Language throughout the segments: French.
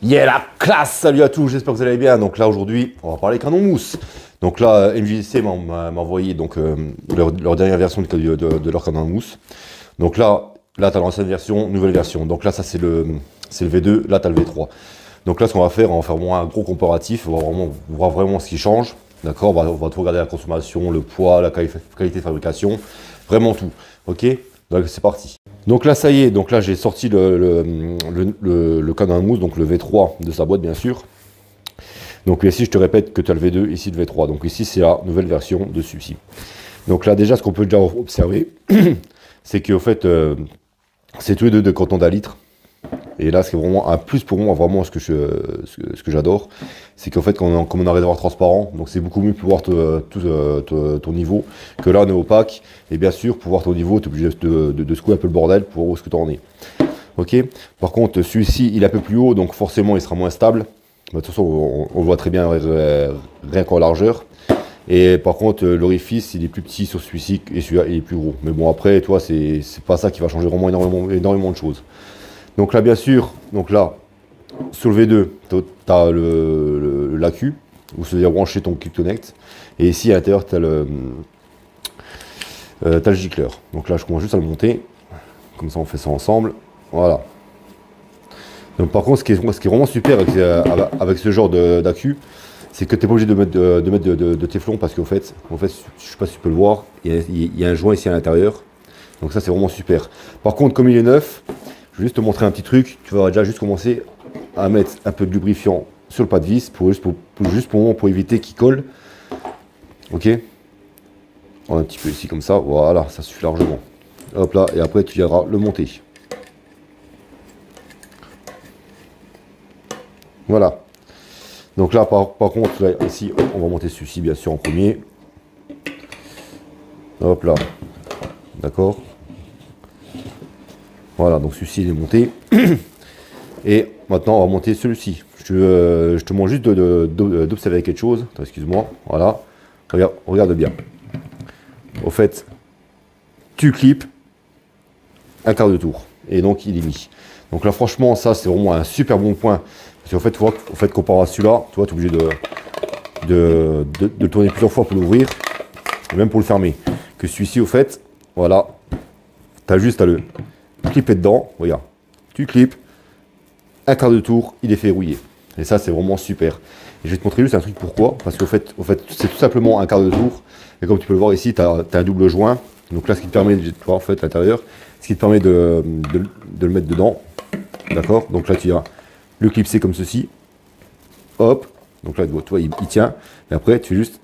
Yeah, la classe! Salut à tous, j'espère que vous allez bien. Donc là, aujourd'hui, on va parler canon mousse. Donc là, MJC m'a envoyé donc, leur dernière version de leur canon mousse. Donc là tu as l'ancienne version, nouvelle version. Donc là, ça c'est le V2, là tu as le V3. Donc là, ce qu'on va faire, on va faire vraiment un gros comparatif, on va voir vraiment ce qui change. D'accord, on va tout regarder la consommation, le poids, la qualité de fabrication, vraiment tout. Ok, donc c'est parti. Donc là, ça y est, donc là j'ai sorti le canon mousse, donc le V3 de sa boîte bien sûr. Donc ici, je te répète que tu as le V2, ici le V3. Donc ici, c'est la nouvelle version de celui-ci. Donc là, déjà, ce qu'on peut déjà observer, c'est qu'au fait, c'est tous les deux de coton d'un litre. Et là, c'est vraiment un plus pour moi, vraiment ce que j'adore, c'est qu'en fait, comme on a un réservoir transparent, donc c'est beaucoup mieux pour voir ton niveau, que là, on est opaque, et bien sûr, pour voir ton niveau, tu es obligé de secouer un peu le bordel pour voir où est-ce que tu en es. Ok. Par contre, celui-ci, il est un peu plus haut, donc forcément, il sera moins stable. De toute façon, on le voit très bien rien qu'en largeur. Et par contre, l'orifice, il est plus petit sur celui-ci, et celui-là, il est plus gros. Mais bon, après, toi, c'est pas ça qui va changer vraiment énormément de choses. Donc là, bien sûr, donc là, sur le V2, tu as l'AQ, où se vient brancher ton Quick Connect. Et ici, à l'intérieur, tu as le gicleur. Donc là, je commence juste à le monter. Comme ça, on fait ça ensemble. Voilà. Donc par contre, ce qui est vraiment super avec ce genre d'AQ, c'est que tu n'es pas obligé de mettre de téflon, parce qu'en fait, je ne sais pas si tu peux le voir, il y a un joint ici à l'intérieur. Donc ça, c'est vraiment super. Par contre, comme il est neuf, je vais juste te montrer un petit truc. Tu vas déjà juste commencer à mettre un peu de lubrifiant sur le pas de vis pour éviter qu'il colle. Ok. Un petit peu ici comme ça. Voilà, ça suffit largement. Hop là, et après tu viendras le monter. Voilà. Donc là, par contre, là, ici, on va monter celui-ci bien sûr en premier. Hop là. D'accord. Voilà, donc celui-ci il est monté. Et maintenant, on va monter celui-ci. Je te montre juste d'observer quelque chose. Excuse-moi. Voilà. Regarde bien. Au fait, tu clips un quart de tour. Et donc, il est mis. Donc là, franchement, ça, c'est vraiment un super bon point. Parce qu'en fait, tu vois, comparé à celui-là, tu vois, tu es obligé de le tourner plusieurs fois pour l'ouvrir. Et même pour le fermer. Que celui-ci, au fait, voilà. Tu as juste à le clipper dedans. Regarde. Tu clips. Un quart de tour, il est verrouillé. Et ça, c'est vraiment super. Et je vais te montrer juste un truc pourquoi. Parce qu'au fait, c'est tout simplement un quart de tour. Et comme tu peux le voir ici, tu as un double joint. Donc là, ce qui te permet de voir en fait l'intérieur, ce qui te permet de le mettre dedans. D'accord. Donc là, tu vas le clipser comme ceci. Hop. Donc là, tu vois, il tient. Et après, tu fais juste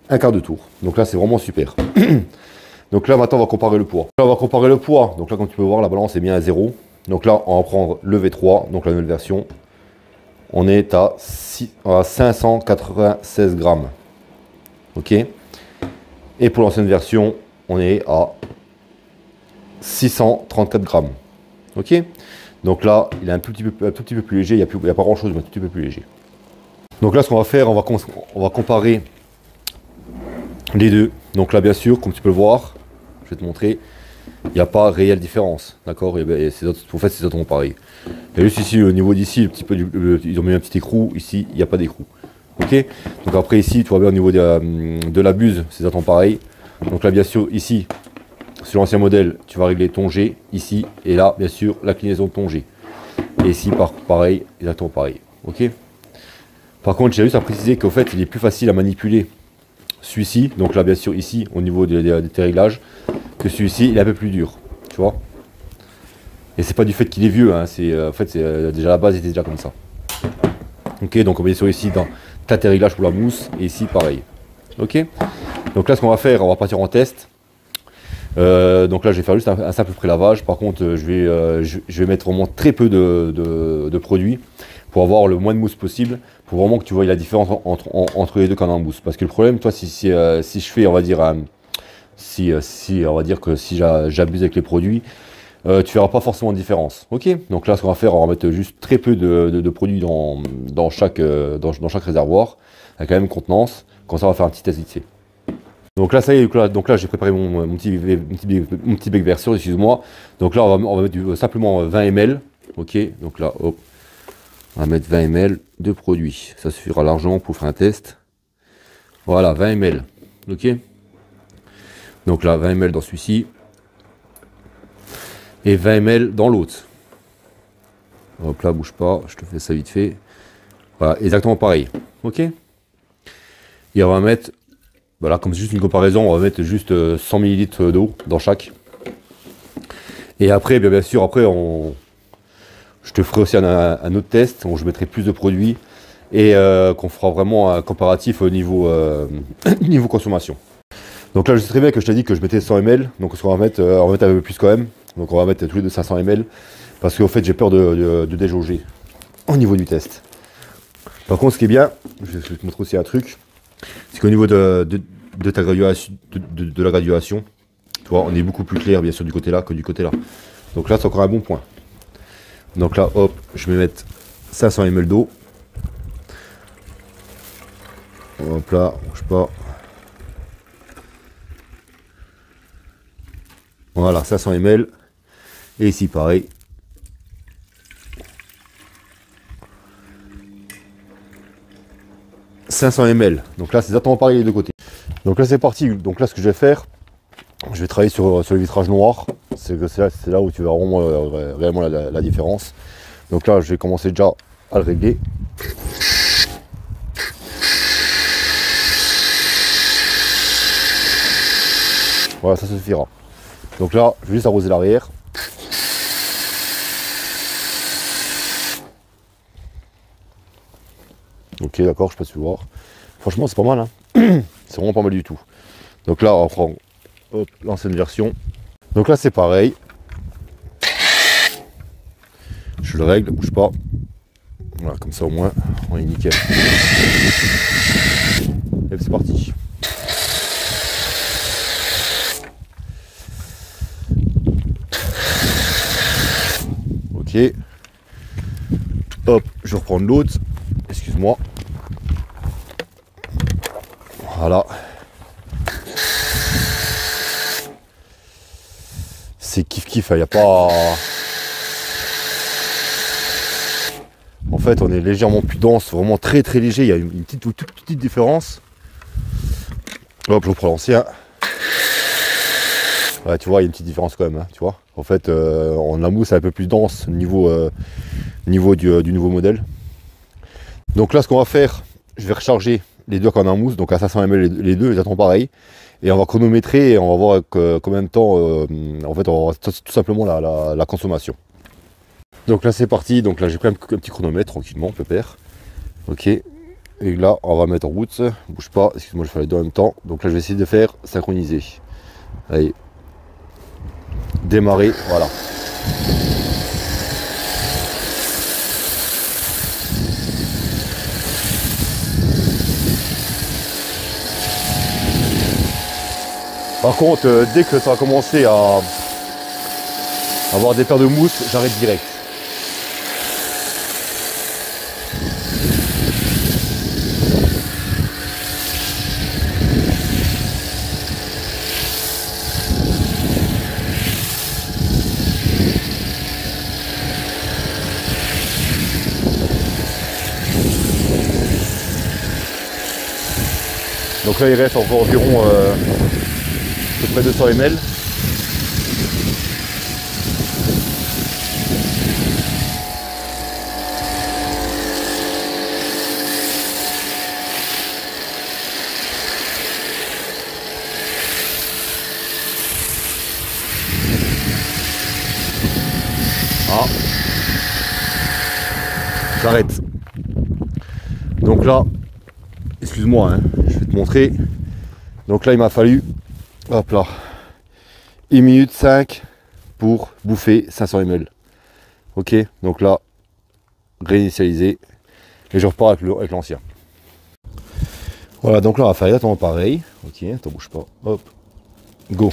un quart de tour. Donc là, c'est vraiment super. Donc là, maintenant, on va comparer le poids. Là, on va comparer le poids. Donc là, comme tu peux voir, la balance est bien à 0. Donc là, on va prendre le V3, donc la nouvelle version. On est à 596 grammes. Ok. Et pour l'ancienne version, on est à 634 grammes. Ok. Donc là, il est un tout petit peu plus léger. Il n'y a pas grand chose, mais un tout petit peu plus léger. Donc là, ce qu'on va faire, on va comparer les deux. Donc là, bien sûr, comme tu peux le voir, je vais te montrer. Il n'y a pas réelle différence, d'accord. En fait, c'est exactement pareil. Et juste ici, au niveau d'ici, ils ont mis un petit écrou. Ici, il n'y a pas d'écrou. Ok. Donc après ici, tu vois bien au niveau de la buse, c'est exactement pareil. Donc là, bien sûr, ici, sur l'ancien modèle, tu vas régler ton G ici, et là, bien sûr, l'inclinaison de ton G. Et ici, pareil, exactement pareil. Ok. Par contre, j'ai juste à préciser qu'au fait, il est plus facile à manipuler celui-ci. Donc là, bien sûr, ici, au niveau des réglages, que celui-ci, il est un peu plus dur, tu vois. Et c'est pas du fait qu'il est vieux, hein, en fait, déjà la base était déjà comme ça. Ok, donc on va sur ici dans tes réglages pour la mousse, et ici pareil. Ok. Donc là, ce qu'on va faire, on va partir en test. Donc là, je vais faire juste un simple prélavage. Par contre, je vais mettre vraiment très peu de produits pour avoir le moins de mousse possible, pour vraiment que tu vois la différence entre les deux canons de mousse. Parce que le problème, toi, si je fais, on va dire, on va dire que si j'abuse avec les produits, tu verras pas forcément de différence. Ok. Donc là, ce qu'on va faire, on va mettre juste très peu de produits dans chaque réservoir, avec la même contenance. Comme ça, on va faire un petit test vite fait. Donc là, ça y est, donc là j'ai préparé mon petit bec version, excuse-moi. Donc là, on va mettre simplement 20 ml. Ok, donc là, hop. On va mettre 20 ml de produit. Ça suffira largement pour faire un test. Voilà, 20 ml. Ok. Donc là, 20 ml dans celui-ci. Et 20 ml dans l'autre. Hop là, bouge pas. Je te fais ça vite fait. Voilà, exactement pareil. Ok. Et on va mettre, voilà, comme c'est juste une comparaison, on va mettre juste 100 ml d'eau dans chaque. Et après, bien sûr, après, je te ferai aussi un autre test où je mettrai plus de produits et qu'on fera vraiment un comparatif au niveau, niveau consommation. Donc là, je sais très bien que je t'ai dit que je mettais 100 ml, donc on va mettre un peu plus quand même. Donc on va mettre tous les deux 500 ml parce qu'en fait, j'ai peur de déjauger au niveau du test. Par contre, ce qui est bien, je vais te montrer aussi un truc, c'est qu'au niveau de ta graduation, de la graduation, tu vois, on est beaucoup plus clair bien sûr du côté là que du côté là. Donc là, c'est encore un bon point. Donc là, hop, je vais mettre 500 ml d'eau. Hop là, bouge pas. Voilà, 500 ml. Et ici, pareil. « 500 ml. Donc là, c'est exactement pareil les deux côtés. Donc là, c'est parti. Donc là, ce que je vais faire, je vais travailler sur le vitrage noir. C'est là où tu verras vraiment, réellement la différence. Donc là, je vais commencer déjà à le régler. Voilà, ça suffira. Donc là, je vais juste arroser l'arrière. Ok, d'accord, je sais pas si tu voir. Franchement, c'est pas mal, hein. C'est vraiment pas mal du tout. Donc là, on prend l'ancienne version. Donc là, c'est pareil. Je le règle, bouge pas. Voilà, comme ça au moins, on est nickel. Et c'est parti. Ok. Hop, je vais reprendre l'autre. Excuse-moi. Voilà. C'est kiff-kiff, il n'y a pas... En fait, on est légèrement plus dense, vraiment très très léger. Il y a une toute petite différence. Hop, je reprends l'ancien. Ouais, tu vois, il y a une petite différence quand même, hein, tu vois. En fait, la mousse est un peu plus dense au niveau, du nouveau modèle. Donc là, ce qu'on va faire, je vais recharger les deux quand on a en mousse, donc à 500 ml les deux, ils attendent pareil. Et on va chronométrer et on va voir combien de temps, en fait, on va tout simplement la consommation. Donc là, c'est parti. Donc là, j'ai pris un petit chronomètre tranquillement, pépère. Ok. Et là, on va mettre en route. Bouge pas, excuse-moi, je fais les deux en même temps. Donc là, je vais essayer de faire synchroniser. Allez. Démarrer, voilà. Par contre, dès que ça va commencer à avoir des paires de mousse, j'arrête direct. Donc là, il reste encore environ à peu près 200 ml. Ah. J'arrête. Donc là, excuse-moi, hein, je vais te montrer. Donc là, il m'a fallu, hop là, 1 minute 5 pour bouffer 500 ml. Ok, donc là, réinitialiser. Et je repars avec l'ancien. Voilà, donc là, on va faire exactement pareil. Ok, t'en bouge pas. Hop, go.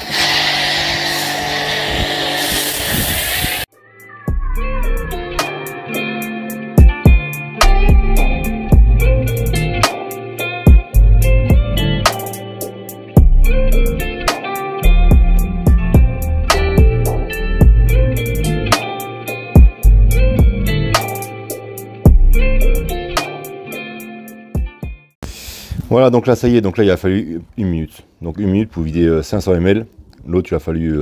Voilà, donc là, ça y est, donc là, il a fallu 1 minute. Donc 1 minute pour vider 500 ml. L'autre, il a fallu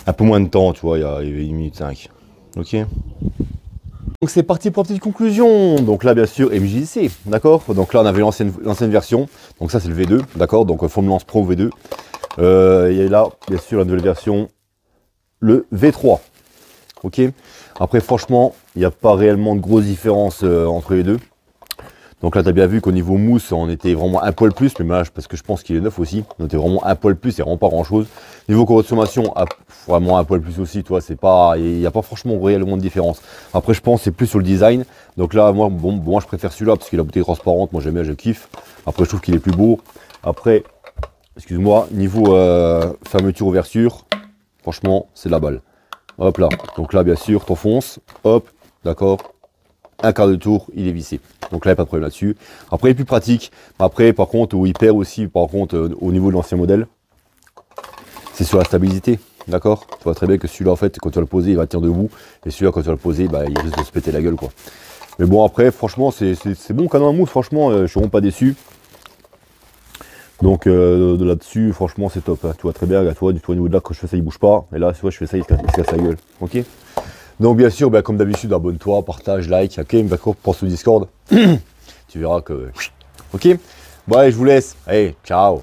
un peu moins de temps, tu vois, il y avait 1 minute 5. Ok. Donc c'est parti pour la petite conclusion. Donc là, bien sûr, MJC, d'accord. Donc là, on avait l'ancienne version. Donc ça, c'est le V2, d'accord. Donc Foamlance Pro V2. Et là, bien sûr, la nouvelle version, le V3. Ok. Après, franchement, il n'y a pas réellement de grosse différence entre les deux. Donc là, tu as bien vu qu'au niveau mousse, on était vraiment un poil plus, mais là, parce que je pense qu'il est neuf aussi, on était vraiment un poil plus, c'est vraiment pas grand chose. Niveau consommation, vraiment un poil plus aussi, toi, c'est pas, il n'y a pas franchement réellement de différence. Après, je pense que c'est plus sur le design. Donc là, moi, moi je préfère celui-là parce qu'il a la bouteille transparente, moi j'aime bien, je kiffe. Après, je trouve qu'il est plus beau. Après, excuse-moi, niveau fermeture-ouverture, franchement, c'est de la balle. Hop là, donc là, bien sûr, t'enfonces, hop, d'accord. Un quart de tour, il est vissé. Donc là, il n'y a pas de problème là-dessus. Après, il est plus pratique. Après, par contre, où il perd aussi, par contre, au niveau de l'ancien modèle, c'est sur la stabilité. D'accord. Tu vois très bien que celui-là, en fait, quand tu vas le poser, il va tenir debout. Et celui-là, quand tu vas le poser, bah, il risque de se péter la gueule, quoi. Mais bon, après, franchement, c'est bon canon à mousse. Franchement, je ne suis vraiment pas déçu. Donc là-dessus, franchement, c'est top. Hein. Tu vois très bien, regarde, toi, du tout au niveau de là, quand je fais ça, il bouge pas. Et là, tu vois, je fais ça, il se casse la gueule. Ok. Donc bien sûr, comme d'habitude, abonne-toi, partage, like, ok, d'accord, pense au Discord. Tu verras que... Ok. Bon allez, je vous laisse. Allez, ciao.